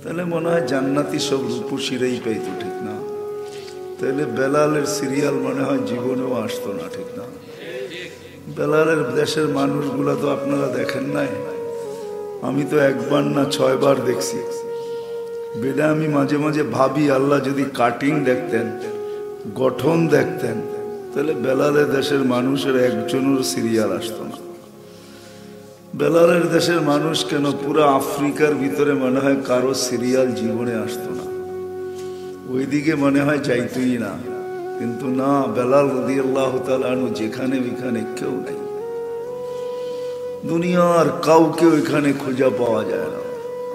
তাহলে মনে হয় জান্নাতি সব রূপসীরাই পাইতো, ঠিক না? তাহলে বেলালের সিরিয়াল মনে হয় জীবনেও আসতো না, ঠিক না? বেলালের দেশের মানুষগুলা তো আপনারা দেখেন নাই, আমি তো একবার না 6 বার দেখছি। বেদা আমি মাঝে মাঝে ভাবি আল্লাহ যদি কাটিং দেখতেন, গঠন দেখতেন, তাহলে বেলালের দেশের মানুষের একজনের সিরিয়াল আসতো না। বেলালের দেশের মানুষ কেন পুরো আফ্রিকার ভিতরে মনে হয় কারো সিরিয়াল জীবনে আসতো না, ওইদিকে মনে হয় যাইতই না। কিন্তু না, বেলাল রাদিয়াল্লাহু তাআলা আনহু যেখানে ওইখানে কেউ নাই, দুনিয়ার কাউকে ওইখানে খুঁজে পাওয়া যায় না।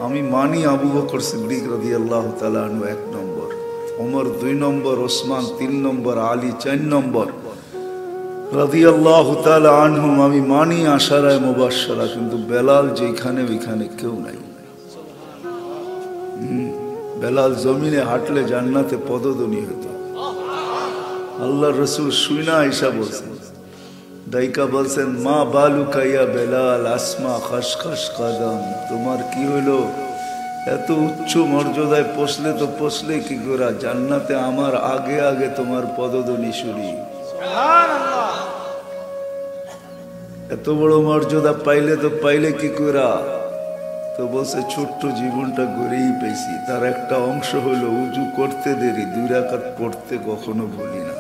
আমি মানি আবু বকর সিদ্দিক রাদিয়াল্লাহু তাআলা আনহু 1 নম্বর, ওমর 2 নম্বর, ওসমান 3 নম্বর, আলী 4 নম্বর রাদিয়াল্লাহু তাআলা আনহুম আমি মানি আশারায়ে মুবাশশারা, কিন্তু বেলাল যেখানে ওইখানে কেউ নাই। বেলাল জমিনে হাঁটলে জান্নাতে পদধ্বনি হতো। আল্লাহ রসুল শুইনা আয়েশা বলছেন, দাইকা বলছেন, মা বালুকা ইয়া বেলাল আসমা খসখস কদম, তোমার কি হলো? এত উচ্চ মর্যাদায় পৌঁছলে তো পৌঁছলে কি করে? জান্নাতে আমার আগে আগে তোমার পদধ্বনি শুনি। এত বড় মর্যাদা পাইলে তো পাইলে কি করে? তো বলছে ছোট্ট জীবনটা গড়েই পেয়েছি, তার একটা অংশ হলো উজু করতে দেরি, 2 রাকাত পড়তে কখনো ভুলি না।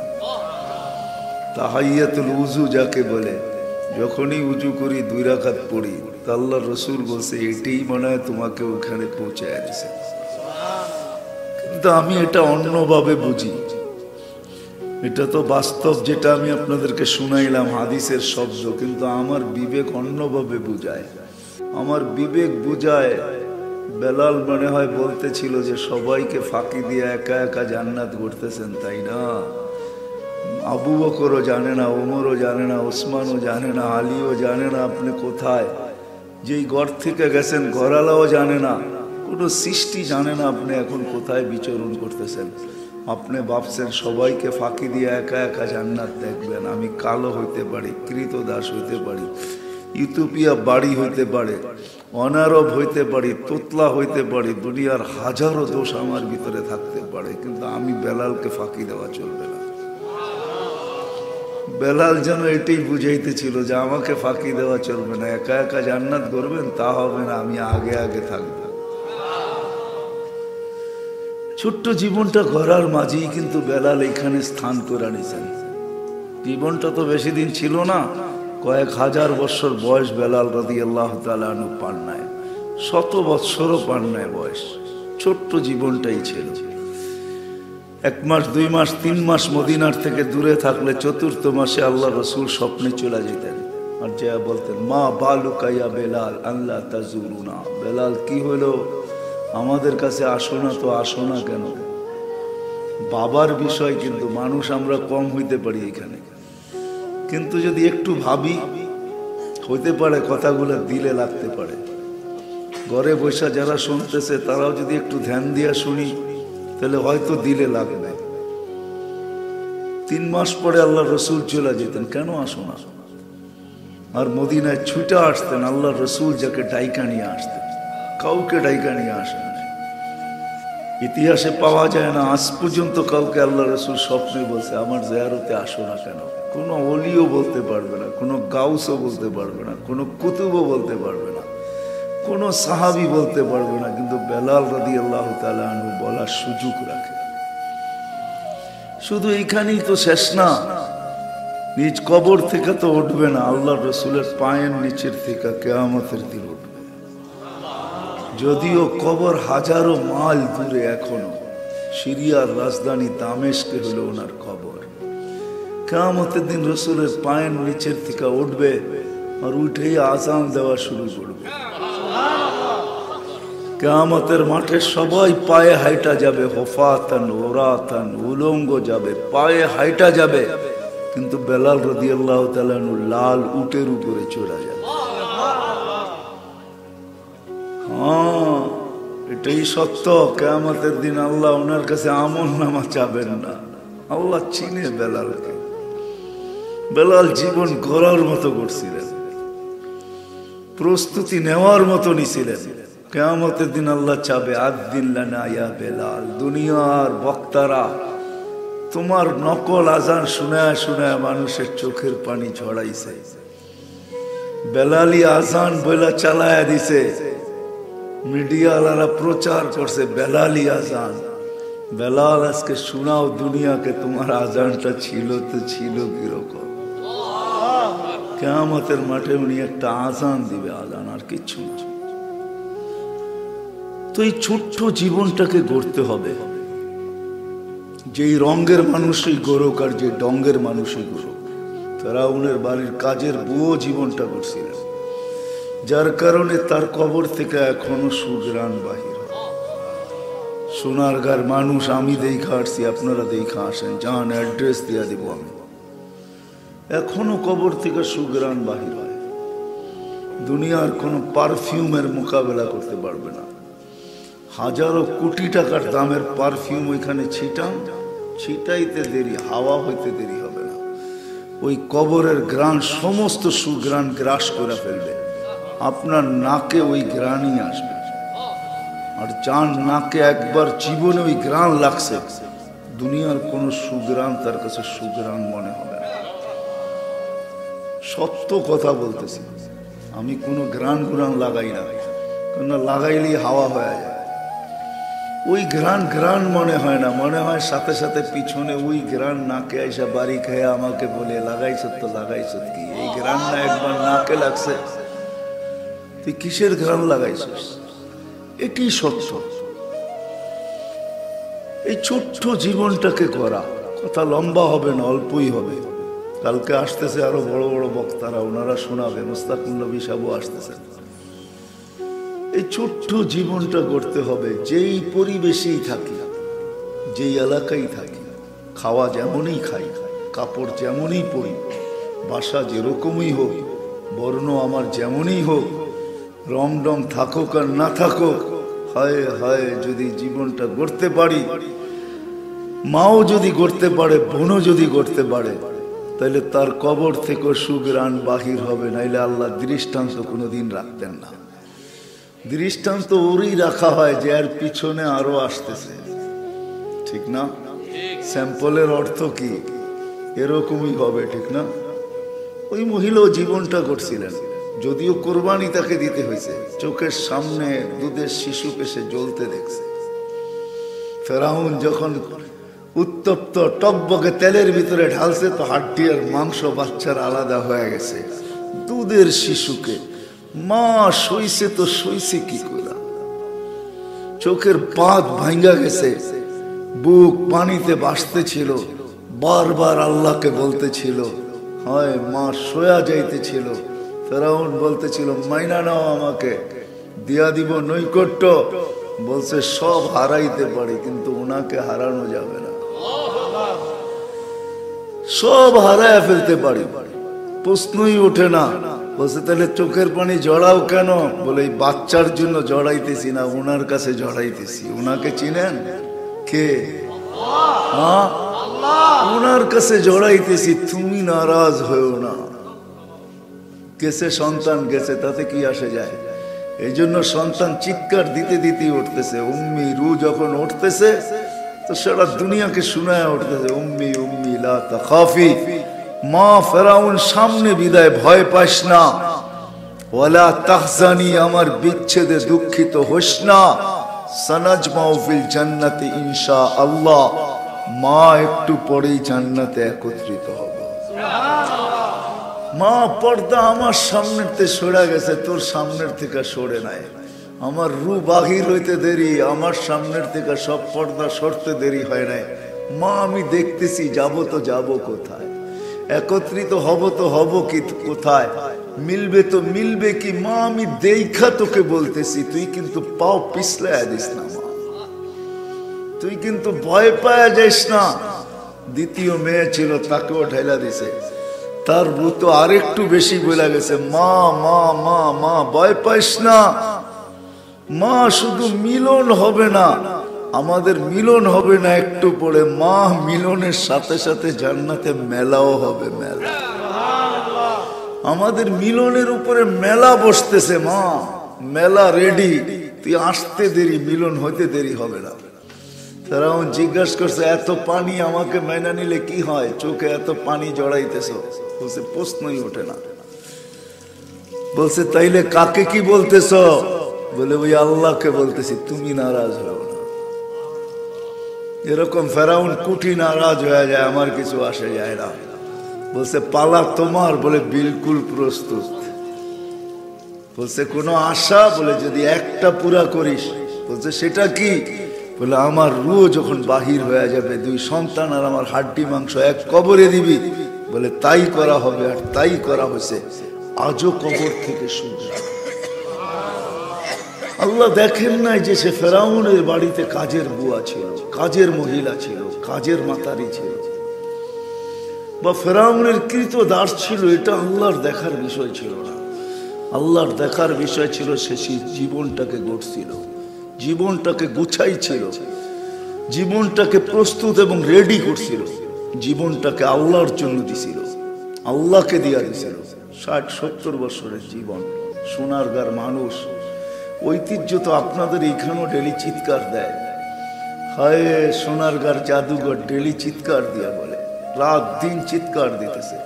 তাহাইয়াতুল উজু যাকে বলে, যখনই উজু করি 2 রাকাত পড়ি। তা আল্লাহ রসুল বলছে এটাই মনে হয় তোমাকে ওখানে পৌঁছায় দিছে। কিন্তু আমি এটা অন্যভাবে বুঝি, এটা তো বাস্তব যেটা আমি আপনাদেরকে শুনাইলাম হাদিসের শব্দ, কিন্তু আমার বিবেক অন্যভাবে বুঝায়। আমার বিবেক বুঝায় বেলাল মনে হয় বলতেছিল যে সবাইকে ফাঁকি দিয়ে একা একা জান্নাত গড়তেছেন, তাই না? আবু বকরও জানে না, ওমরও জানে না, ওসমানও জানে না, আলীও জানে না আপনি কোথায়। যেই ঘর থেকে গেছেন ঘরালাও জানে না, কোনো সৃষ্টি জানে না আপনি এখন কোথায় বিচরণ করতেছেন। আপনি ভাবছেন সবাইকে ফাঁকি দিয়ে একা একা জান্নাত দেখবেন। আমি কালো হইতে পারি, কৃতদাস হইতে পারি, ইউটোপিয়া বাড়ি হইতে পারে, অনারব হইতে পারি, তোতলা হইতে পারি, দুনিয়ার হাজারো দোষ আমার ভিতরে থাকতে পারে, কিন্তু আমি বেলালকে ফাঁকি দেওয়া চলবে না। বেলাল যেন এটাই বুঝাইতেছিল যে আমাকে ফাঁকি দেওয়া চলবে না, একা একা জান্নাত করবেন তা হবে না, আমি আগে আগে থাকবো। ছোট্ট জীবনটা গড়ার মাঝেই কিন্তু বেলাল এখানে স্থান করে নিছেন। জীবনটা তো বেশি দিন ছিল না, কয়েক হাজার বছর বয়স বেলাল রাদিয়াল্লাহু তাআলা আনহু পান নাই, 100 বৎসরও পান নাই বয়স। ছোট্ট জীবনটাই ছিল। 1 মাস 2 মাস 3 মাস মদিনার থেকে দূরে থাকলে 4th মাসে আল্লাহ রসুল স্বপ্নে চলে যেতেন, আর যা বলতেন, মা বালুকা ইয়া বেলাল আল্লাহ তাজুরুনা, বেলাল কি হলো আমাদের কাছে আসো না? তো আসো না কেন? বাবার বিষয়, কিন্তু মানুষ আমরা কম হইতে পারি এখানে, কিন্তু যদি একটু ভাবি হইতে পারে কথাগুলো দিলে লাগতে পারে। ঘরে বসে যারা শুনতেছে তারাও যদি একটু ধ্যান দিয়া শুনি তাহলে হয়তো দিলে লাগবে। 3 মাস পরে আল্লাহ রসুল চলে যেতেন, কেন আসো না? আর মদিনায় ছুটে আসতেন আল্লাহ রসুল, যাকে ডাইকা নিয়ে আসতেন, কাউকে ডাইকা নিয়ে আসেন। ইতিহাসে পাওয়া যায় না আজ পর্যন্ত কাউকে আল্লাহ রসুল স্বপ্নে বলছে আমার জিয়ারতে আসো না কেন। কোনো ওলিও বলতে পারবে না, কোনো গাউসও বলতে পারবে না, কোনো কুতুবও বলতে পারবে না, কোনো সাহাবী বলতে পারবে না, কিন্তু বেলাল রাদিয়াল্লাহু তাআলা আনহু বলার সুযোগ রাখে। শুধু এইখানেই তো শেষ না, নিজ কবর থেকে তো উঠবে না, আল্লাহ রসুলের পায়ের নিচের থেকে কিয়ামতের দিন উঠবে। যদিও কবর হাজারো মাইল দূরে, এখনো সিরিয়ার রাজধানী দামেস্কে হলো ওনার কবর। কিয়ামতের দিন রসুলের পায়ের নিচের থেকে উঠবে আর উঠেই আযান দেওয়া শুরু করবে। কিয়ামতের মাঠে সবাই পায়ে হাইটা যাবে, হুফাতান উরাতান, উলঙ্গ যাবে, পায়ে হাইটা যাবে, কিন্তু বেলাল রাদিয়াল্লাহু তাআলা আনহু লাল উটের উপরে চড়া যাবে। হ্যাঁ, এটাই সত্য। কিয়ামতের দিন আল্লাহ ওনার কাছে আমলনামা চাবেন না, আল্লাহ চিনে বেলালকে। বেলাল জীবন গড়ার মতো করছিলেন, প্রস্তুতি নেওয়ার মতো নিছিলেন। কিয়ামতের দিন আল্লাহ চাবে আদ্দিন লানা ইয়া বেলাল। দুনিয়ার বক্তারা তোমার নকল আজান শোনায় শোনায় মানুষের চোখের পানি ঝরাইছে, বেলালি আজান বইলা চালায়া দিছে, মিডিয়াওয়ালারা প্রচার করছে বেলালি আজান। বেলাল আজকে শোনাও দুনিয়াকে তোমার আজানটা ছিল তো ছিল কিরকম। কিয়ামতের মাঠে উনি একটা আজান দিবে, আজান আর কিচ্ছু না। তো এই ছোট্ট জীবনটাকে গড়তে হবে, যেই রঙের মানুষই গড়ুক আর যে ডঙ্গের মানুষই গড়ুক। ফেরাউনের বাড়ির কাজের বুয়ো জীবনটা করছিলেন, যার কারণে তার কবর থেকে এখনো সুঘ্রাণ বাহির হয়। সোনারগাঁর মানুষ আমি দেখা আসছি, আপনারা দেখা আসেন, যান অ্যাড্রেস দিয়া দিব আমি, এখনো কবর থেকে সুঘ্রাণ বাহির হয়। দুনিয়ার কোনো পারফিউমের মোকাবেলা করতে পারবে না। হাজারো কোটি টাকার দামের পারফিউম ওইখানে ছিটাইতে দেরি, হাওয়া হইতে দেরি হবে না। ওই কবরের গ্রাণ সমস্ত সুঘ্রাণ গ্রাস করে ফেলবে, আপনার নাকে ওই গ্রাণই আসবে। আর যার নাকে একবার জীবনে ওই গ্রাণ লাগছে, দুনিয়ার কোনো সুঘ্রাণ তার কাছে সুঘ্রাণ মনে হবে না। সত্য কথা বলতেছি, আমি কোনো গ্রাণ লাগাই না, কেন লাগাইলেই হাওয়া হয়ে যায়। ওই গ্রাণ মনে হয় না, মনে হয় সাথে সাথে পিছনে ওই গ্রাণ নাকে আইসা বাড়ি খেয়ে আমাকে বলে লাগাইছ তো লাগাইছ কি, এই গ্রাণ না একবার নাকে লাগছে, তুই কিসের গ্রাণ লাগাইছিস? এটি সত্য। এই ছোট্ট জীবনটাকে করা, কথা লম্বা হবে না, অল্পই হবে। কালকে আসতেছে আরো বড় বড় বক্তারা, ওনারা শোনাবে, মুস্তাকুল নবী সাহেবও আসতেছেন। এই ছোট্ট জীবনটা করতে হবে, যেই পরিবেশেই থাকি, যেই এলাকায় থাকি, খাওয়া যেমনই খাই, কাপড় যেমনই পরি, বাসা যেরকমই হোক, বর্ণ আমার যেমনই হোক, রমডম থাকুক আর না থাকুক, হায় হায় যদি জীবনটা গড়তে পারি, মাও যদি গড়তে পারে, বোনও যদি গড়তে পারে, তাহলে তার কবর থেকে সুঘ্রাণ বাহির হবে। নাইলে আল্লাহ দৃষ্টান্ত কোনোদিন রাখতেন না। দৃষ্টান্ত ওরই রাখা হয় যে এর পিছনে আরো আসতেছে, ঠিক না? স্যাম্পলের অর্থ কি? এরকমই হবে, ঠিক না? ওই মহিলাও জীবনটা করছিলেন, যদিও কোরবানি তাকে দিতে হয়েছে, চোখের সামনে দুধের শিশুকে সে জ্বলতে দেখছে। ফেরাউন যখন উত্তপ্ত টকবকে তেলের ভিতরে ঢালছে, তো হাড্ডি আর মাংস বাচ্চার আলাদা হয়ে গেছে। দুধের শিশুকে মা সইছে তো সইছে কি করে? চোখের পাত ভাঙ্গা গেছে, বুক পানিতে ভাসতেছিল, বারবার আল্লাহকে বলতেছিল, হয় মা সয়া যাইতেছিল। ফেরাউন বলতেছিল মাইনা নাও, আমাকে দিয়া দিব নৈকট্য। বলছে সব হারাইতে পারি, কিন্তু ওনাকে হারানো যাবে না। সব হারায় ফেলতে পারি, প্রশ্নই ওঠে না। বলছে তাহলে চোখের পানি জড়াও কেন? বলে এই বাচ্চার জন্য জড়াইতেছি না, ওনার কাছে জড়াইতেছি। ওনাকে চিনেন কে? ওনার কাছে জড়াইতেছি, তুমি নারাজ হয়েও না। গেছে সন্তান গেছে, তাতে কি আসে যায়? এই জন্য সন্তান চিৎকার দিতে দিতেই উঠতেছে। উম্মি রু যখন উঠতেছে, তো সারা দুনিয়াকে শোনায় উঠতেছে উম্মি উম্মি লা তাখাফি। মা ফেরাউন সামনে বিদায়, ভয় পাস না। ওয়ালা তাহজানি, আমার বিচ্ছেদে দুঃখিত হোস না। সানাজমাউ ফিল জান্নাতি ইনশাআল্লাহ, মা একটু পরেই জান্নাতে একত্রিত হবে। মা পর্দা আমার সামনের থেকে সরে গেছে, তোর সামনের থেকে সরে নাই। আমার রু বাহির হইতে দেরি, আমার সামনের থেকে সব পর্দা সরতে দেরি হয় নাই। মা আমি দেখতেছি, যাব তো যাব কোথায়, একত্রিত হব তো হব কি কোথায়, মিলবে তো মিলবে কি? মা আমি দেখা তোকে বলতেছি, তুই কিন্তু পাও পিছলায় দিস না মা, তুই কিন্তু ভয় পাওয়া যাইস না। দ্বিতীয় মেয়ে ছিল, তাকেও ঢেলা দিছে। তার রু তো আরেকটু বেশি বলে গেছে, মা মা মা মা ভয় পাইস না মা, শুধু মিলন হবে না, আমাদের মিলন হবে না একটু পরে, মা মিলনের সাথে সাথে জান্নাতে মেলাও হবে। মেলা, আমাদের মিলনের উপরে মেলা বসতেছে মা, মেলা রেডি। তুই আসতে দেরি, মিলন হইতে দেরি হবে না। ফেরাউন জিজ্ঞাসা করছে, এত পানি আমাকে মেনে নিলে কি হয়? চোখে এত পানি জড়াইতেছ? বলছে প্রশ্নই ওঠে না। বলছে তাইলে কাকে কি বলতেছ? বলে ওই আল্লাহকে বলতেছি, তুমি নারাজ হও না। এরকম ফেরাউন কুটি নারাজ হয়ে যায়, আমার কিছু আসে যায় না। বলছে পালা তোমার? বলে বিলকুল প্রস্তুত। বলছে কোনো আশা? বলে যদি একটা পুরা করিস। বলছে সেটা কি? বলে আমার রুহ যখন বাহির হয়ে যাবে, 2 সন্তান আর আমার হাড্ডি মাংস এক কবরে দিবি। বলে তাই করা হবে। আর তাই করা হয়েছে। আজও কবর থেকে সূর্য। আল্লাহ দেখেন নাই যে সে ফেরাউনের বাড়িতে কাজের বুয়া ছিল, কাজের মহিলা ছিল, কাজের মাতারি ছিল, বা ফেরাউনের কৃত দাস ছিল? এটা আল্লাহর দেখার বিষয় ছিল না। আল্লাহর দেখার বিষয় ছিল সে জীবনটাকে গড়ছিল, জীবনটাকে গুছাইছিল, জীবনটাকে প্রস্তুত এবং রেডি করছিল, জীবনটাকে আল্লাহর জন্য দিছিল, আল্লাহকে দিয়া দিছিল। 60-70 বছরের জীবন, সোনারগাঁর মানুষ। ঐতিহ্য তো আপনাদের এইখানেও ডেলি চিৎকার দেয়, হায় সোনারগাঁর জাদুঘর, ডেলি চিৎকার দিয়া বলে, রাত দিন চিৎকার দিতেছে,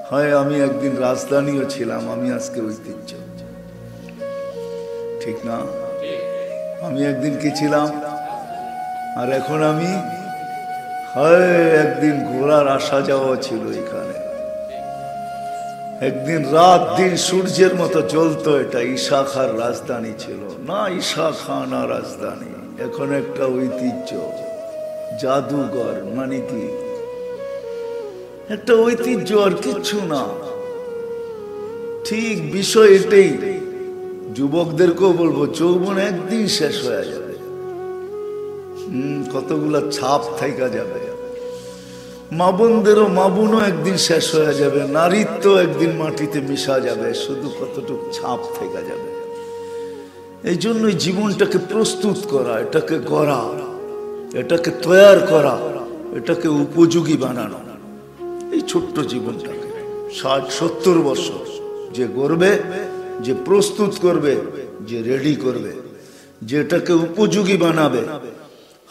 হায় আমি একদিন রাজধানীও ছিলাম, আমি আজকে ঐতিহ্য। ঠিক না? আমি একদিন কি ছিলাম আর এখন আমি? হায় একদিন ঘোড়ার আসা যাওয়া ছিল এখানে, একদিন রাত দিন সূর্যের মতো জ্বলতো। এটা ঈশা খাঁর রাজধানী ছিল না, ঈশা খাঁ না রাজধানী, এখন একটা ঐতিহ্য, জাদুঘর। মানে কি? একটা ঐতিহ্য আর কিচ্ছু না। ঠিক বিষয় এটাই। যুবকদেরকেও বলবো, যৌবন একদিন শেষ হয়ে যাবে, কতগুলা ছাপ থাইকা যাবে। মা বোনদেরও, মা বোনও একদিন শেষ হয়ে যাবে, নারীত্ব একদিন মাটিতে মিশা যাবে, শুধু কতটুকু ছাপ থেকে যাবে। এই জন্যই জীবনটাকে প্রস্তুত করা, এটাকে গড়া, এটাকে তৈয়ার করা, এটাকে উপযোগী বানানো। এই ছোট্ট জীবনটাকে 60-70 বছর যে গড়বে, যে প্রস্তুত করবে, যে রেডি করবে, যেটাকে উপযোগী বানাবে।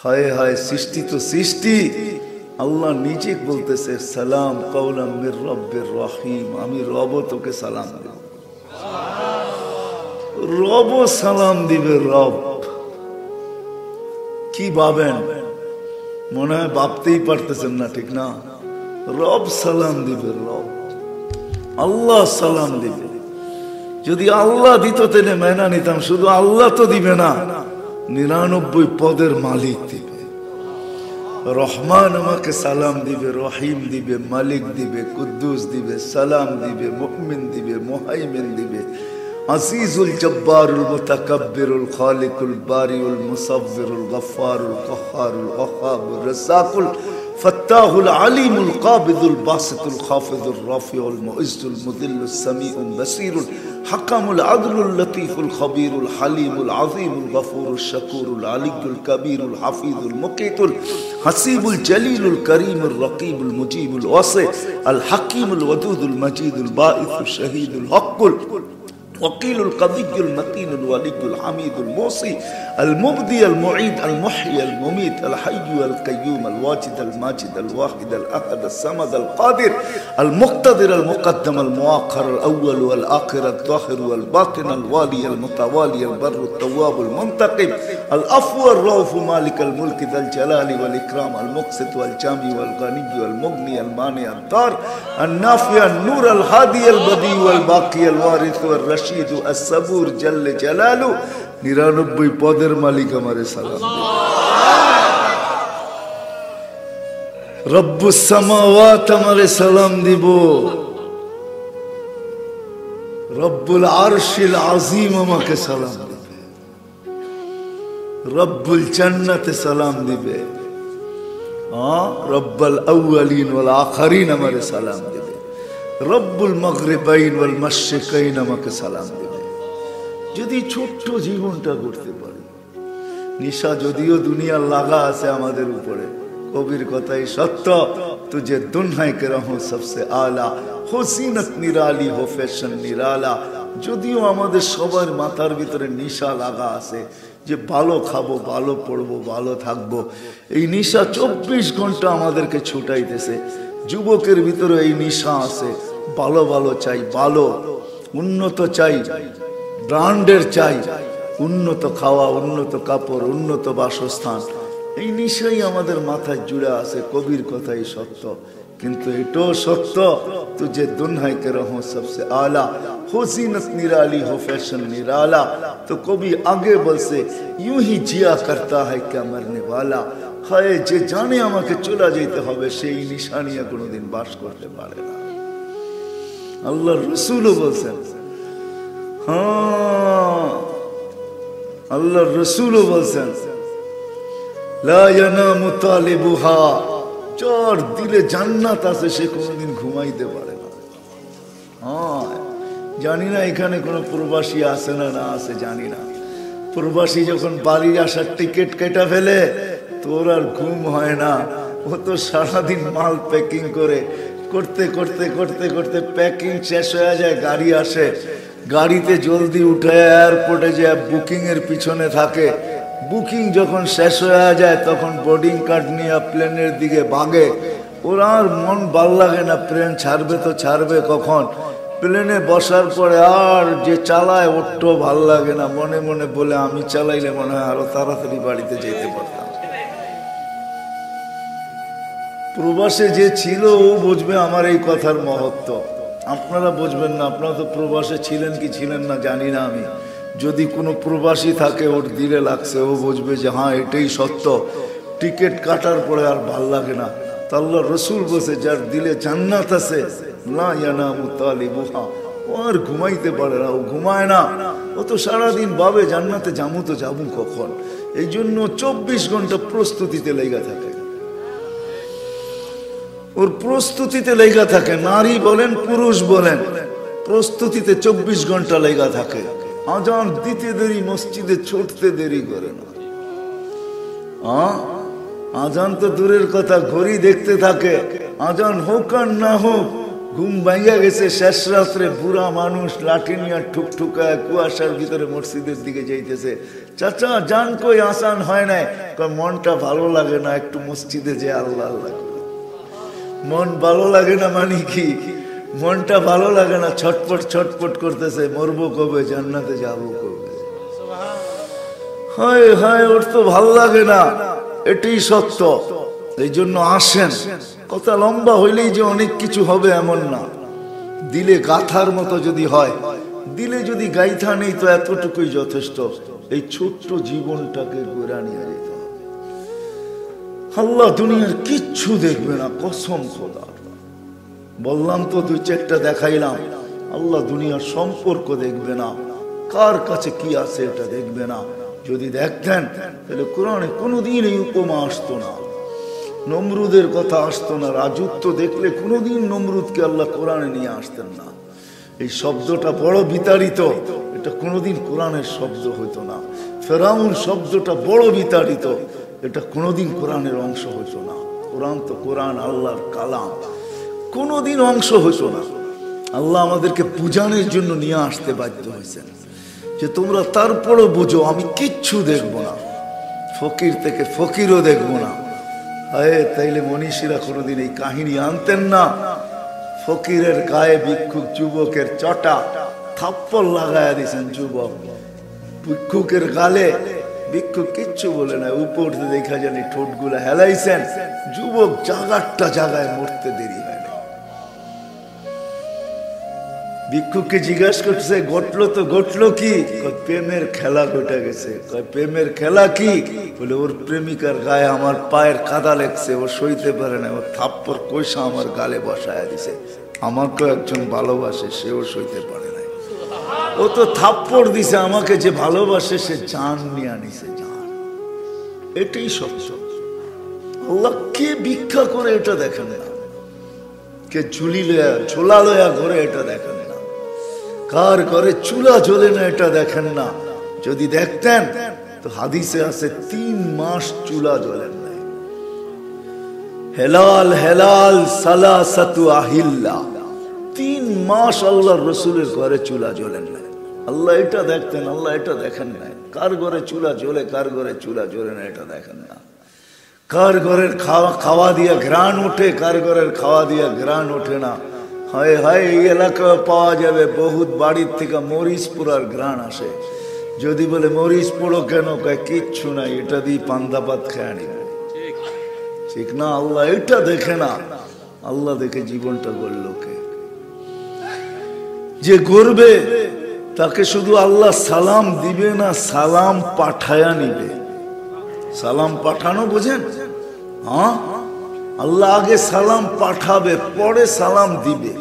হায় হায়, সৃষ্টি তো সৃষ্টি। আল্লাহ নিজে বলতেছে, সালাম কাওলাম মির রব্বির রহিম, আমি রব তোকে সালাম দেব। রব সালাম দিবে। রব কি ভাবেন? মনে হয় ভাবতেই পারতেছেন না, ঠিক না? রব সালাম দিবে, রব আল্লাহ সালাম দিবে। যদি আল্লাহ দিত তেনে মেনা নিতাম, শুধু আল্লাহ তো দিবে না, 99 পদের মালিক দিবে। রহমান আমাকে সালাম দিবে, রহিম দিবে, মালিক দিবে, কুদ্দুস দিবে, সালাম দিবে, মুমিন দিবে, মুহাইমিন দিবে, আজিজুল জব্বারুল মুতাকাব্বিরুল খালিকুল বারিউল মুসাব্বিরুল গফফারুল কহ্হারুল ওয়াহাবুর রাজ্জাকুল ফাত্তাহুল আলিমুল কাবিদুল বাসিতুল খাফিদুর রাফিউল মুইজ্জুল মুদিল্লুস সামিউল বাসীরুল হাকামুল আদলুল লতীফুল খবীরুল হালিমুল আযীমুল গফুরুল শাকুরুল আলিয়ুল কবীরুল হাফিজুল মুকীতুল হাসিবুল জলিলুল করিমুর রকিবুল মুজিবুল ওয়াসি আল হাকিমুল ওয়াদুদুল মজিদুল বাঈসুল শহীদুল হকুল وقيل القضي المتين الولي الحميد الموصي المبدي المعيد المحيي المميت الحي القيوم الواجد الماجد الواحد الأحد الصمد القادر المقتدر المقدم المؤخر الأول والآخر الظاهر والباطن الوالي المتوالي البر التواب المنتقم العفو الرؤوف مالك الملك ذا الجلال والإكرام المقسط والجامع والغني والمغني المانع الضار النافع النور الهادي البديع والباقي الوارث والرشيد الصبور جل جلاله 99 পদের মালিক আমারে সালাম। রব্বুস সামাওয়াত আমারে সালাম দিব, রব্বুল আরশিল আযীম আমাকে সালাম দিবে, রব্বুল জান্নাতে সালাম দিবে, রব্বুল আউয়ালিন ওয়াল আখিরিন আমারে সালাম দিবে, রব্বুল মাগরিবাইন ওয়াল মাশরিকাইন আমাকে সালাম দিবে। যদি ছোট্ট জীবনটা করতে পারি। নিশা যদিও দুনিয়ার লাগা আছে আমাদের উপরে, কবির কথাই সত্য, তুঝে দুনহাই কে রহো সবসে আলা, হো জিনত নিরালি, হো ফ্যাশন নিরালা। যদিও আমাদের সবার মাথার ভিতরে নিশা লাগা আছে, যে ভালো খাবো, ভালো পড়বো, ভালো থাকবো। এই নেশা 24 ঘন্টা আমাদেরকে ছুটাইতেছে। যুবকের ভিতরে এই নেশা আছে, ভালো ভালো চাই, ভালো উন্নত চাই, ব্র্যান্ডের চাই, উন্নত খাওয়া, উন্নত কাপড়, উন্নত বাসস্থান। এই নেশাই আমাদের মাথায় জুড়ে আছে। কবির কথাই সত্য, কিন্তু এটাও সত্য তুঝে দুনহাই কে রহো সবসে আলা, हो जीनत निराली हो फैशन निराला। तो कभी आगे বলছে यूं ही जिया करता है क्या मरने वाला। হায় যে জানে আমাকে চলে যেতে হবে, সেই নিশানিয়া কোনোদিন বাস করতে পারে না। আল্লাহর রাসূলও বলছেন, হ্যাঁ আল্লাহর রাসূলও বলছেন, লা ইয়ানামু তালিবুহা, যার দিলে জান্নাত আছে সে কোনোদিন ঘুমাইতে পারে না। হ্যাঁ, জানি না এখানে কোনো প্রবাসী আছে না না আছে জানি না। প্রবাসী যখন বাড়ি আসার টিকিট কেটে ফেলে তোর আর ঘুম হয় না। ও তো সারাদিন মাল প্যাকিং করে করতে করতে করতে করতে প্যাকিং শেষ হয়ে যায়, গাড়ি আসে, গাড়িতে জলদি উঠে এয়ারপোর্টে যে বুকিং এর পিছনে থাকে। বুকিং যখন শেষ হয়ে যায় তখন বোর্ডিং কার্ড নিয়ে প্লেনের দিকে ভাগে। ওরা আর মন ভাল লাগে না, প্লেন ছাড়বে তো ছাড়বে কখন। প্লেনে বসার পরে আর যে চালায় ওরটাও ভাল লাগে না, মনে মনে বলে আমি চালাইলে মনে হয় আরো তাড়াতাড়ি বাড়িতে যেতে পারতাম। প্রবাসে যে ছিল ও বুঝবে আমার এই কথার মহত্ব, আপনারা বুঝবেন না। আপনারা তো প্রবাসে ছিলেন কি ছিলেন না জানি না আমি। যদি কোনো প্রবাসী থাকে ওর দিলে লাগছে, ও বুঝবে যে হ্যাঁ এটাই সত্য। টিকিট কাটার পরে আর ভাল লাগে না। তা আল্লাহর রাসূল বলছে যার দিলে জান্নাত আছে, লা ইয়ানামু তালিবুহা, ও আর ঘুমাইতে পারে না, ও ঘুমায় না। ও তো সারাদিন ভাবে জান্নাতে যাবো তো যাবো কখন। এই জন্য 24 ঘন্টা প্রস্তুতিতে লেগে থাকে, ওর প্রস্তুতিতে লেগে থাকে। নারী বলেন পুরুষ বলেন, প্রস্তুতিতে 24 ঘন্টা লেগে থাকে। আজান দিতে দেরি, মসজিদে ছুটতে দেরি করে না। আজান তো দূরের কথা, ঘড়ি দেখতে থাকে। আজান হোক আর না হোক, ঘুম ভাঙা গেছে শেষ রাত্রে, বুড়া মানুষ লাঠি নিয়ে ঠুকঠুকায় কুয়াশার ভিতরে মসজিদের দিকে যাইতেছে। চাচা জান কই, আসান হয় নাই। মনটা ভালো লাগে না, একটু মসজিদে যে আল্লাহ আল্লাহ। মন ভালো লাগে না মানে কি? মনটা ভালো লাগে না, ছটপট ছটপট করতেছে, মরবো কবে, জান্নাতে যাবো কবে। হায় হায়, ওর তো ভালো লাগে না, এটাই সত্য। এই জন্য আসেন। কথা লম্বা হইলেই যে অনেক কিছু হবে এমন না। দিলে গাথার মতো যদি হয়, দিলে যদি গাইথা নেই তো এতটুকুই যথেষ্ট। এই ছোট্ট জীবনটাকে গোড়া নিয়ে যেতে হবে। আল্লাহ দুনিয়ার কিচ্ছু দেখবে না, কসম খোদা। বললাম তো 2-4টা দেখাইলাম। আল্লাহ দুনিয়ার সম্পর্ক দেখবে না, কার কাছে কি আছে এটা দেখবে না। যদি দেখতেন তাহলে কোরআনে কোনোদিন এই উপমা আসতো না, নমরুদের কথা আসতো না। রাজত্ব দেখলে কোনোদিন নমরুদকে আল্লাহ কোরআনে নিয়ে আসতেন না। এই শব্দটা বড় বিতাড়িত, এটা কোনোদিন কোরআনের শব্দ হইতো না। ফেরাউন শব্দটা বড় বিতাড়িত, এটা কোনোদিন কোরআনের অংশ হইতো না। কোরআন তো কোরআন, আল্লাহর কালাম, কোনোদিন অংশ হইতো না। আল্লাহ আমাদেরকে বুঝানোর জন্য নিয়ে আসতে বাধ্য হয়েছেন যে তোমরা তারপরও বুঝো, আমি কিচ্ছু দেখবো না, ফকির থেকে ফকিরও দেখবো না। হায়, তাইলে মনীষীরা কোনোদিন এই কাহিনী আনতেন না। ফকিরের গায়ে ভিক্ষুক যুবকের চটা থাপ্পড় লাগায়া দিয়েছেন যুবক। ভিক্ষুকের গালে ভিক্ষুক কিচ্ছু বলে না, উপর দেখা জানি ঠোঁটগুলা হেলাইছেন। যুবক জাগারটা জাগায় মরতে দেরি হয় না। ভিক্ষুককে জিজ্ঞাসা করছে ঘটলো তো ঘটলো কি? প্রেমের খেলা ঘটে গেছে। প্রেমের খেলা কি? বলে ওর প্রেমিকার গায়ে আমার পায়ের কাদা লেগছে, ও সইতে পারে না, ও থাপ্পড় কইসা আমার গালে বসায় দিছে। আমাকেও একজন ভালোবাসে, সেও সইতে পারে না। ও তো থাপ্পড় দিছে, আমাকে যে ভালোবাসে সে জান নিয়ে আনিছে, জান। এটাই সত্য। আল্লাহ কে ভিক্ষা করে এটা দেখেন না, কে ঝুলি লয়া ঝোলা লয়া ঘরে এটা দেখেন না, কার ঘরে চুলা জ্বলে না এটা দেখেন না। যদি দেখতেন তো হাদিসে আছে 3 মাস চুলা জ্বলেন নাই। হেলাল হেলাল সালাসাতু আহিল্লা, 3 মাস আল্লাহর রাসূলের ঘরে চুলা জ্বলেন নাই। আল্লাহ এটা দেখতেন, আল্লাহ এটা দেখেন না। কার ঘরে চুলা জ্বলে, কার ঘরে চুলা জ্বলে না, এটা দেখেন না। কার ঘরের খাওয়া দিয়া ঘ্রাণ ওঠে, কার ঘরের খাওয়া দিয়া ঘ্রাণ ওঠে না। হায় হায়, এই এলাকায় পাওয়া যাবে বহুত বাড়ির থেকে মরিচ পোড়ার ঘ্রাণ আসে। যদি বলে মরিচ পোড়ো কেন, কয় কিচ্ছু নাই, এটা দিয়ে পান্তা ভাত খেয়ে নিবে। ঠিক না? আল্লাহ এটা দেখে না, আল্লাহ দেখে জীবনটা গড়ল কে? যে গড়বে তাকে শুধু আল্লাহ সালাম দিবে না, সালাম পাঠায়া নিবে। সালাম পাঠানো বোঝেন? হ্যাঁ, আল্লাহ আগে সালাম পাঠাবে, পরে সালাম দিবে।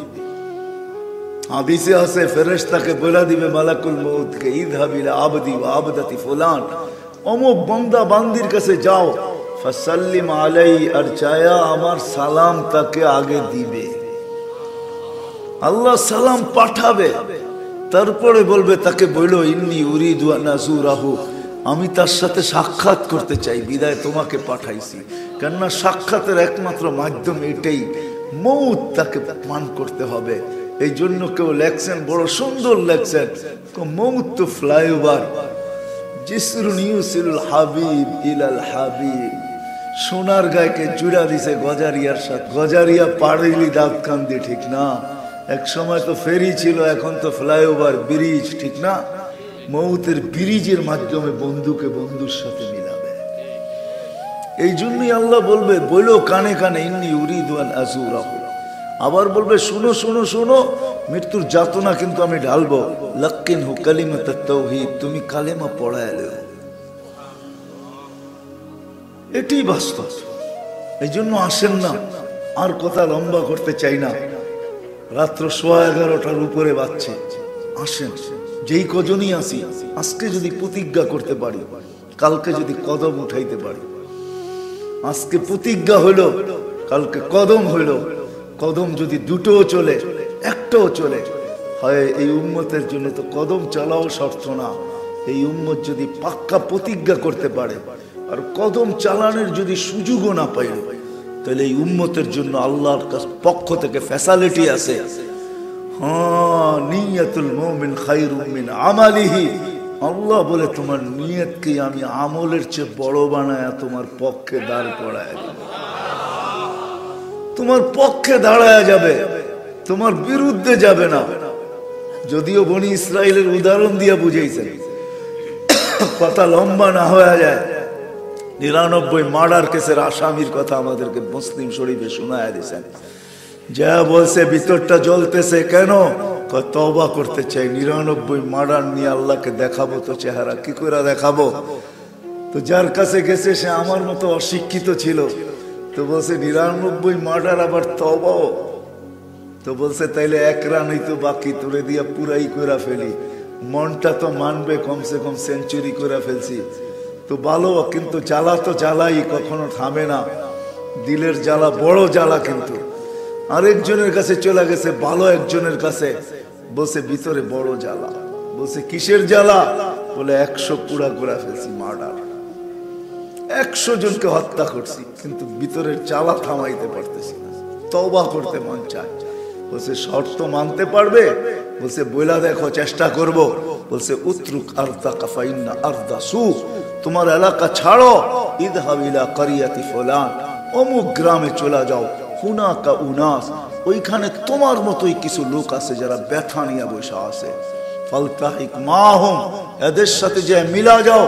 হাদিসে আছে ফেরেশতাকে বলে দিবে মালাকুল মউতকে, ইযহাব ইলা আবদি ওয়া আবদাতি ফুলান, অমুক বান্দা বান্দির কাছে যাও, ফাসাল্লিম আলাইহি, আর চায়া আমার সালাম তাকে আগে দিবে। আল্লাহ সালাম পাঠাবে, তারপরে বলবে তাকে বলো ইন্নী উরিদু আন আযুরাহু, আমি তার সাথে সাক্ষাৎ করতে চাই, বিদায় তোমাকে পাঠাইছি। কেননা সাক্ষাতের একমাত্র মাধ্যম এটাই, মউত তাকে মান করতে হবে। এই জন্য কেউ লেখছেন, বড় সুন্দর লেখছেন, মউত তো ফ্লাইওভার, জিসরুন ইউসিলুল হাবিব ইলাল হাবিব। সোনার গায়কে জুড়া দিছে গজারিয়ার সাথে, গজারিয়া পাড়িলি দাঁত কান দিয়ে, ঠিক না? এক সময় তো ফেরি ছিল, এখন তো ফ্লাইওভার, ব্রিজ, ঠিক না? মউতের ব্রিজের মাধ্যমে বন্ধুকে বন্ধুর সাথে মিলাবে। এই জন্যই আল্লাহ বলবে, বলো কানে কানে, ইন্নী উরিদু আন আযুরাহু। আবার বলবে, শুনো শুনো শুনো, মৃত্যুর যাতনা কিন্তু আমি ঢালবো, লাক্কিনহু কালিমাতাত তাওহীদ, তুমি কালেমা পড়ায় লেও। এটাই বাস্তব। এই জন্য আসেন না, আর কথা লম্বা করতে চাই না, রাত্র 11:15টার উপরে বাজছে। আসেন, যেই কজনই আসি, আজকে যদি প্রতিজ্ঞা করতে পারি, কালকে যদি কদম উঠাইতে পারি। আজকে প্রতিজ্ঞা হইলো, কালকে কদম হইলো। কদম যদি দুটোও চলে, একটাও চলে, হয় এই উম্মতের জন্য তো কদম চলাও শর্ত না। এই উম্মত যদি পাক্কা প্রতিজ্ঞা করতে পারে, আর কদম চালানোর যদি সুযোগও না পাই, তাহলে এই উম্মতের জন্য আল্লাহর পক্ষ থেকে ফ্যাসিলিটি আছে। হ্যাঁ, নিয়তুল মুমিন খায়রুম মিন আমালিহি। আল্লাহ বলে, তোমার নিয়তকে আমি আমলের চেয়ে বড় বানায়া তোমার পক্ষে দাঁড় করায় দেব। তোমার পক্ষে দাঁড়ায়া যাবে, তোমার বিরুদ্ধে যাবে না। যদিও বনি ইসরাইলের উদাহরণ দিয়ে বুঝাইছেন, কথা লম্বা না হয়ে যায়। 99 মার্ডার কেসের আসামির কথা আমাদেরকে মুসলিম শরীফে শোনায় দিয়েছেন। যা বলছে ভিতরটা জ্বলতেছে কেন, তওবা করতে চাই। 99 মার্ডার নিয়ে আল্লাহকে দেখাবো তো চেহারা কি করে দেখাবো? তো যার কাছে গেছে সে আমার মতো অশিক্ষিত ছিল, তো বলছে 99 মার্ডার আবার তওবাও। তো বলছে তাইলে এক রানই তো বাকি, তোরে দিয়া পুরাই করে ফেলি। মনটা তো মানবে, কমসে কম সেঞ্চুরি করে ফেলছি তো ভালো, কিন্তু জ্বালা তো জ্বালাই, কখনো থামে না। দিলের জ্বালা বড় জ্বালা। কিন্তু আরেকজনের কাছে চলে গেছে, ভালো একজনের কাছে, বলছে ভিতরে বড় জ্বালা। বলছে কিসের জ্বালা? বলে 100 পুরা করে ফেলছি, মার্ডার, 100 জনকে হত্যা করছি, কিন্তু ভিতরের জ্বালা থামাইতে পারতেছি না, তওবা করতে মন চায়। বলছে শর্ত মানতে পারবে? বলছে বইলা দেখো, চেষ্টা করব। বলছে উতরুক আরদাকা ফাইন্না আরদা সু, তোমার এলাকা ছাড়ো, ইযহাব ইলা কারিয়াতি ফুলান, অমুক গ্রামে চলে যাও, হুনাকা উনাস, ওইখানে তোমার মতোই কিছু লোক আছে যারা ব্যথা নিয়ে বসে আছে, ফালতাহিক মাহুম, এদের সাথে যে মিলা যাও,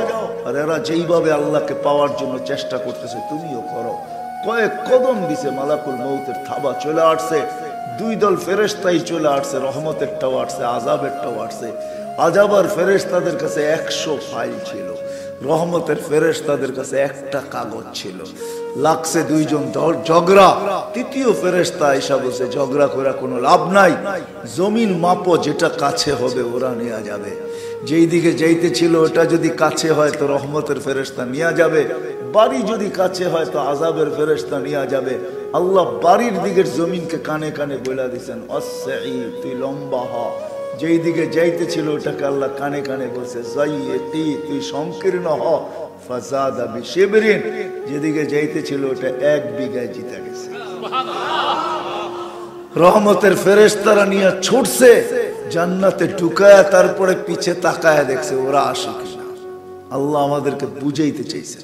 আর এরা যেইভাবে আল্লাহকে পাওয়ার জন্য চেষ্টা করতেছে তুমিও করো। কয়েক কদম দিছে, মালাকুল মউতের থাবা চলে আসছে। 2 দল ফেরেশতাই চলে আসছে, রহমতেরটাও আসছে, আযাবেরটাও আসছে। আযাব আর ফেরেশতাদের কাছে 100 ফাইল ছিল, রহমতের ফেরেশতাদের কাছে একটা কাগজ ছিল। লাগছে 2 জন ঝগড়া। তৃতীয় ফেরেশতা এসে বলছে ঝগড়া করে কোনো লাভ নাই, জমিন মাপো, যেটা কাছে হবে ওরা নিয়ে যাবে। যেই দিকে যাইতে ছিল ওটা যদি কাছে হয় তো রহমতের ফেরেশতা নিয়ে যাবে, বাড়ি যদি কাছে হয় তো আযাবের ফেরেশতা নিয়ে যাবে। আল্লাহ বাড়ির দিকের জমিনকে কানে কানে বলে দিয়েছেন, অসঈ, তুই লম্বা হ। যেই দিকে যাইতে ছিল ওটাকে আল্লাহ কানে কানে বলছে, যাইয়েতি, তুই সংকীর্ণ হ। ফাযাদা বিশিবরিন, যেদিকে যাইতে ছিল ওটা 1 বিঘায় জিতে গেছে। রহমতের ফেরেশতারা নিয়ে ছুটছে, জান্নাতে ঢুকায় তারপরে পিছে তাকায় দেখছে ওরা আসে কিনা। আল্লাহ আমাদেরকে বুঝাইতে চাইছে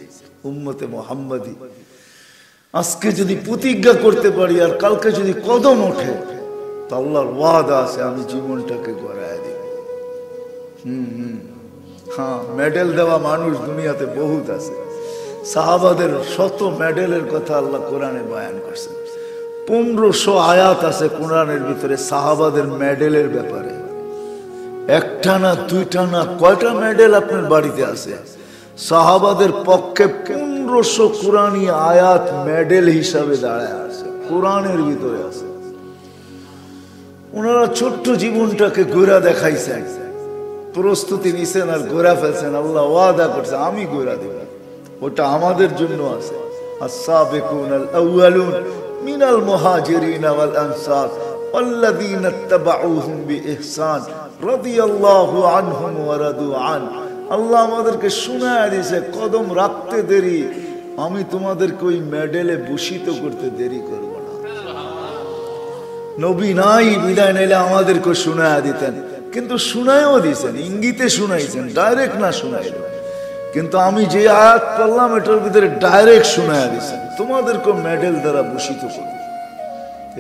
উম্মতে মুহাম্মাদি আজকে যদি প্রতিজ্ঞা করতে পারি আর কালকে যদি কদম ওঠে তো আল্লাহর ওয়াদা আছে আমি জীবনটাকে গড়ায় দিব। হ্যাঁ, মেডেল দেওয়া মানুষ দুনিয়াতে বহুত আছে। সাহাবাদের শত মেডেলের কথা আল্লাহ কোরআনে বয়ান করছেন। 1500 আয়াত আছে কোরআনের ভিতরে সাহাবাদের মেডেলের ব্যাপারে। একটা না দুইটা না, কয়টা মেডেল আপনার বাড়িতে আছে? সাহাবাদের পক্ষে 1500 কোরআনী আয়াত মেডেল হিসাবে দাঁড়ায় আছে, কোরআনের ভিতরে আছে। ওনারা ছোট্ট জীবনটাকে ঘোরা দেখাইছেন, প্রস্তুতি নিছেন আর ঘোরা ফেলছেন। আল্লাহ ওয়াদা করছে আমি ঘোরা দেব, ওটা আমাদের জন্য আছে। আস-সাবিকুনাল আউয়ালুন মিনাল মুহাজিরিন ওয়াল আনসার ওয়াল্লাযীনা ইত্তাবাউহুম বিইহসান রাদিয়াল্লাহু আনহুম ওয়া রাদু আন। আল্লাহ আমাদেরকে শোনায় দিয়েছে কদম রাখতে দেরি, আমি তোমাদেরকে ওই মেডেলে ভূষিত করতে দেরি করব না। নবী নাই, বিদায় নিলে আমাদেরকে শোনায় দিতেন, কিন্তু শোনায়ও দিয়েছেন, ইঙ্গিতে শুনাইছেন, ডাইরেক্ট না শুনাইল। কিন্তু আমি যে আয়াত পড়লাম এটার ভিতরে ডাইরেক্ট শোনায় দিয়েছেন তোমাদেরকে মেডেল দ্বারা ভূষিত করব।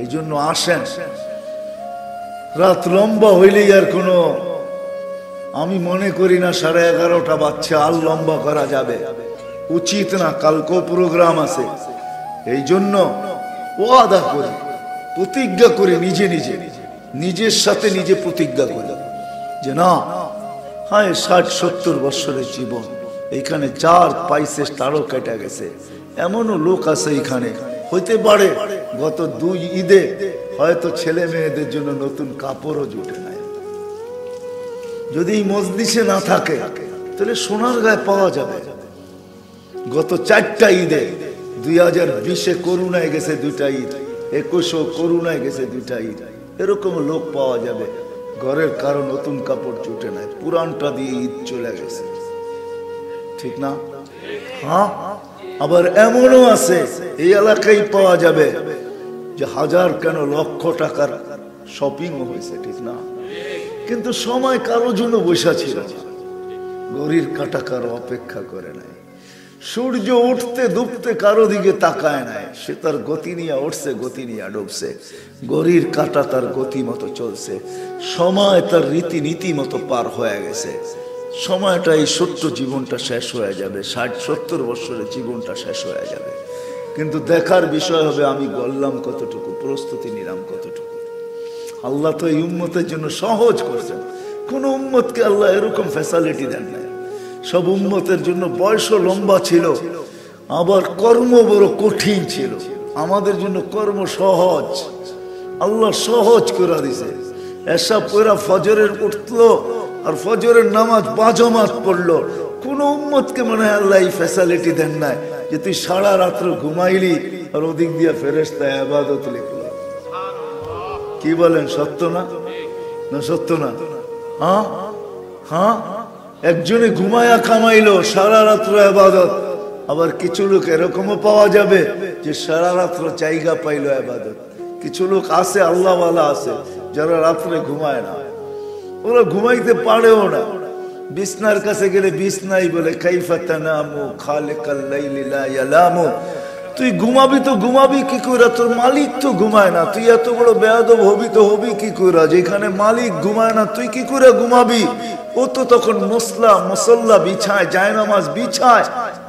এই জন্য আসেন, রাত লম্বা হইলেই আর কোনো, আমি মনে করি না 11:30 বাচ্চা আর লম্বা করা যাবে, উচিত না। কালকেও প্রোগ্রাম আছে, এই জন্য ওয়াদা করি, প্রতিজ্ঞা করি, নিজে নিজে নিজের সাথে নিজে প্রতিজ্ঞা করি যে না, হ্যাঁ 60-70 বছরের জীবন, এইখানে যার পাইছে তারও কেটে গেছে। এমনও লোক আছে এখানে, হইতে পারে গত 2 ঈদে হয়তো ছেলে মেয়েদের জন্য নতুন কাপড়ও জুটে নাই। যদি এই মজলিসে না থাকে তাহলে সোনার গায়ে পাওয়া যাবে। গত 4টা ঈদে 2020-এ করুণায় গেছে 2টা ঈদ, 21-এও করুণায় গেছে 2টা ঈদ, এরকম লোক পাওয়া যাবে ঘরের কারো নতুন কাপড় জুটে নাই, পুরানটা দিয়ে ঈদ চলে গেছে, ঠিক না? হ্যাঁ, আবার এমনও আছে এই এলাকায় পাওয়া যাবে যে 1000 কেন লক্ষ টাকার শপিং হয়েছে, ঠিক না? কিন্তু সময় কারো জন্য বসা ছিল, ঘড়ির কাঁটা কারো অপেক্ষা করে নাই, সূর্য উঠতে ডুবতে কারো দিকে তাকায় নাই, সে তার গতি নিয়ে উঠছে, গতি নিয়ে ডুবছে, ঘড়ির কাঁটা তার গতি মতো চলছে, সময় তার রীতিনীতি মতো পার হয়ে গেছে। সময়টা এই ছোট্ট জীবনটা শেষ হয়ে যাবে, 60-70 বছরের জীবনটা শেষ হয়ে যাবে। কিন্তু দেখার বিষয় হবে আমি গড়লাম কতটুকু, প্রস্তুতি নিলাম কতটুকু। আল্লাহ তো এই উম্মতের জন্য সহজ করছেন, কোন উম্মতকে আল্লাহ এরকম ফ্যাসিলিটি দেন না। সব উম্মতের জন্য বয়সও লম্বা ছিল, আবার কর্ম বড় কঠিন ছিল। আমাদের জন্য কর্ম সহজ, আল্লাহ সহজ করে দিছে। এসব পড়া ফজরের উঠলো আর ফজরের নামাজ 5 জামাত পড়লো। কোন উম্মতকে মনে হয় আল্লাহ এই ফ্যাসিলিটি দেন নাই যে তুই সারা রাত্র ঘুমাইলি আর ওদিক দিয়ে ফেরেশতা ইবাদত লিখলো। কি বলেন, সত্য না? না সত্য না? হ্যাঁ হ্যাঁ, একজনে ঘুমায়া কামাইলো, সারা রাত্র ইবাদত। আবার কিছু লোক এরকমও পাওয়া যাবে যে সারা রাত্র জায়গা পাইলো ইবাদত। কিছু লোক আছে আল্লাহওয়ালা আছে যারা রাত্রে ঘুমায় না, ওরা ঘুমাইতে পারেও না, বিছনার কাছে গেলে বিছনাই বলে কাইফা তানামু খালিকাল লাইলি লা ইয়ালামু। তুই ঘুমাবি তো ঘুমাবি কি করে, তোর মালিক তো ঘুমায় না, তুই এত বড় বেয়াদব হবি তো হবি কি করে, যেখানে মালিক ঘুমায় না তুই কি করে ঘুমাবি? ও তো তখন মুসল্লা বিছায়, জায়নামাজ বিছায়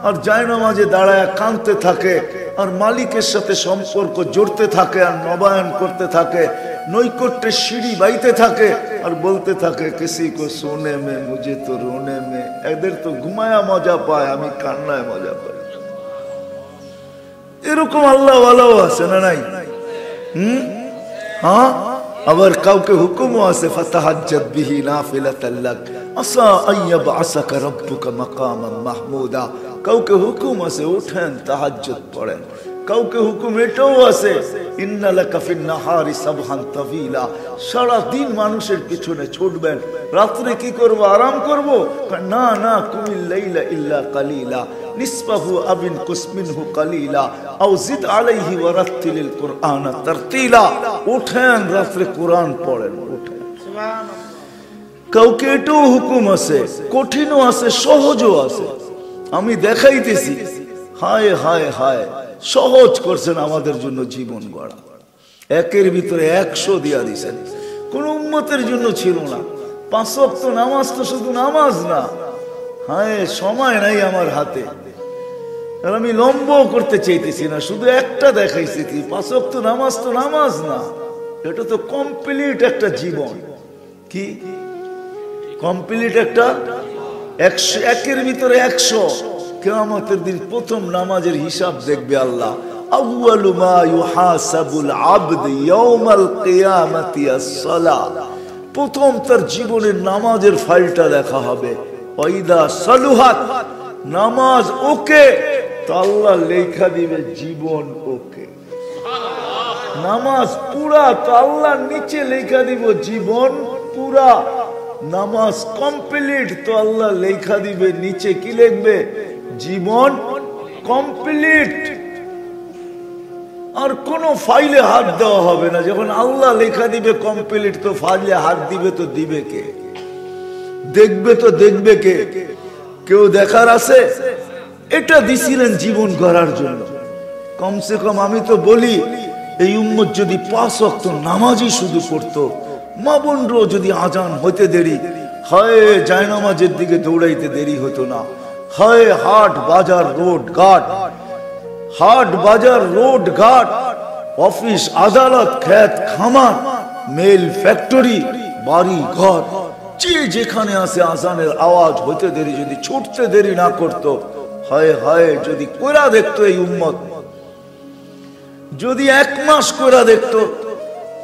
আর জায়নামাজে দাঁড়ায় কাঁদতে থাকে আর মালিকের সাথে সম্পর্ক জড়তে থাকে আর নবায়ন করতে থাকে, নৈকট্যের সিঁড়ি বাইতে থাকে আর বলতে থাকে কিসি কো সোনে মে মুঝে তো রোনে মে। এদের তো ঘুমায়া মজা পায়, আমি কান্নায় মজা পাই। এরকম আল্লাহ ওয়ালাও আছে না নাই? হ্যাঁ, আবার কাউকে হুকুমও আছে ফাতাহাজ্জাত বিহি নাফিলাতাল লাক আসা আইয়াবআসাকা রাব্বুকা মাকামান মাহমুদা। কাউকে হুকুম আছে উঠেন তাহাজ্জুদ পড়েন, কাউকে হুকুম এটাও আছে ইন্না লাকা ফিন নাহারি সাবহান তাওয়িলা, সারা দিন মানুষের পিছনে ছুটবেন, রাত্রে কি করব, আরাম করব? না না, কুমিল লাইলা ইল্লা কালিলা নিসফাহু আবিন কুসমিনহু কালিলা আও জিদ আলাইহি ওয়া রাত্তিলিল কুরআনা তারতিলা। উঠেন রাত্রে কোরআন পড়েন, উঠেন। সুবহানাল্লাহ। কাউকে এটাও হুকুম আছে, কঠিনও আছে, সহজও আছে। আমি দেখাইতেছি, হায় হায় হায়, সহজ করছেন আমাদের জন্য জীবন গড়া। একের ভিতরে 100 দিয়া দিছেন, কোন উম্মতের জন্য ছিল না। 5 ওয়াক্ত নামাজ তো শুধু নামাজ না, হায় সময় নাই আমার হাতে, আর আমি লম্বও করতে চাইতেছি না, শুধু একটা দেখাইছি। 5 ওয়াক্ত নামাজ তো নামাজ না, এটা তো কমপ্লিট একটা জীবন। কি কমপ্লিট একটা 100, একের ভিতরে 100। কিয়ামতের দিন প্রথম নামাজের হিসাব দেখবে আল্লাহ। আউয়ালু মা ইউহাসাবুল আবদ ইয়াউমাল কিয়ামাতি আস-সালাহ। প্রথম তার জীবনের নামাজের ফাইলটা দেখা হবে। ওয়াইদা সালুহাত, নামাজ ওকে তো আল্লাহ লেখা দিবে জীবন ওকে। নামাজ পুরা তো আল্লাহ নিচে লেখা দিব জীবন পুরা। নামাজ কমপ্লিট তো আল্লাহ লেখা দিবে নিচে কি লিখবে? জীবন কমপ্লিট। আর কোন ফাইলে হাত দেওয়া হবে না। যখন আল্লাহ লেখা দিবে কমপ্লিট, তো ফাইলে হাত দিবে তো দিবে কে? দেখবে তো দেখবে কে? কেউ দেখার আছে? এটা দিছিলেন জীবন গড়ার জন্য। কমসে কম আমি তো বলি, এই উম্মত যদি 5 ওয়াক্ত নামাজই শুধু পড়তো, মা বোনরও যদি আজান হইতে দেরি হয়, জায়নামাজের দিকে দৌড়াইতে দেরি হতো না। হয় হাট বাজার রোড ঘাট, হাট বাজার রোড ঘাট, অফিস আদালত, ক্ষেত খামার, মেল ফ্যাক্টরি, বাড়ি ঘর, যে যেখানে আছে আজানের আওয়াজ হইতে দেরি যদি ছুটতে দেরি না করতো, হয় হয় যদি কইরা দেখতো এই উম্মত, যদি 1 মাস কইরা দেখতো,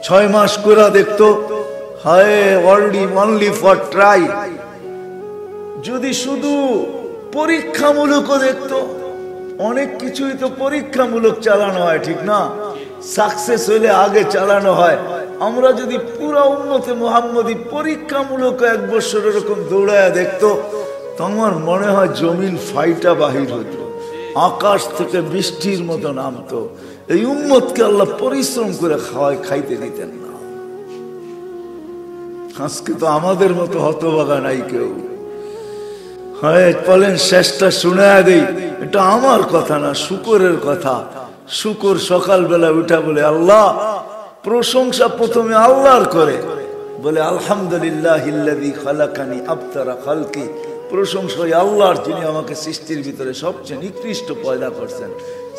6 মাস কইরা দেখতো, হয় অনলি ফর ট্রাই, যদি শুধু পরীক্ষামূলকও দেখতো। অনেক কিছুই তো পরীক্ষামূলক চালানো হয়, ঠিক না? সাকসেস হইলে আগে চালানো হয়। আমরা যদি পুরা উম্মতে মুহাম্মদী পরীক্ষামূলক 1 বছর এরকম দৌড়ায় দেখতো, তো আমার মনে হয় জমিন ফাইটা বাহির হতো, আকাশ থেকে বৃষ্টির মতো নামতো। এই উম্মতকে আল্লাহ পরিশ্রম করে খাইতে দিতেন না। আজকে তো আমাদের মতো হতভাগা নাই কেউ। হয় বলেন শেষটা শুনে দেই, এটা আমার কথা না, শুকরের কথা। শুকর সকালবেলা উঠা বলে, আল্লাহ, প্রশংসা প্রথমে আল্লাহর করে, বলে আলহামদুলিল্লাহিল্লাযী খালাকানি আবতারা খালকি। প্রশংসা আল্লাহর, যিনি আমাকে সৃষ্টির ভিতরে সবচেয়ে নিকৃষ্ট পয়দা করছেন,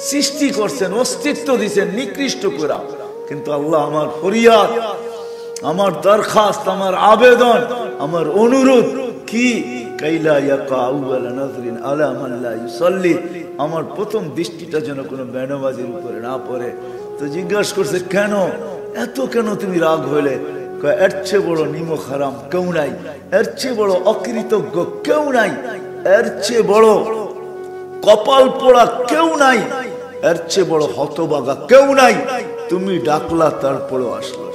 সৃষ্টি করছেন, অস্তিত্ব দিচ্ছেন নিকৃষ্ট করা। কিন্তু আল্লাহ, আমার ফরিয়াদ, আমার দরখাস্ত, আমার আবেদন, আমার অনুরোধ কি? কাইলা ইয়াকা আউয়ালা নাযরিন আলা মান লা ইউসাল্লি, আমার প্রথম দৃষ্টিটা যেন কোনো বেনামাজির উপরে না পড়ে। তো জিজ্ঞাসা করছে, কেন এত, কেন তুমি রাগ হইলে? এর চেয়ে বড় নিমক হারাম কেউ নাই, এর চেয়ে বড় অকৃতজ্ঞ কেউ নাই, এর চেয়ে বড় কপাল পোড়া কেউ নাই, এর চেয়ে বড় হতভাগা কেউ নাই। তুমি ডাকলা, তারপরেও আসলো।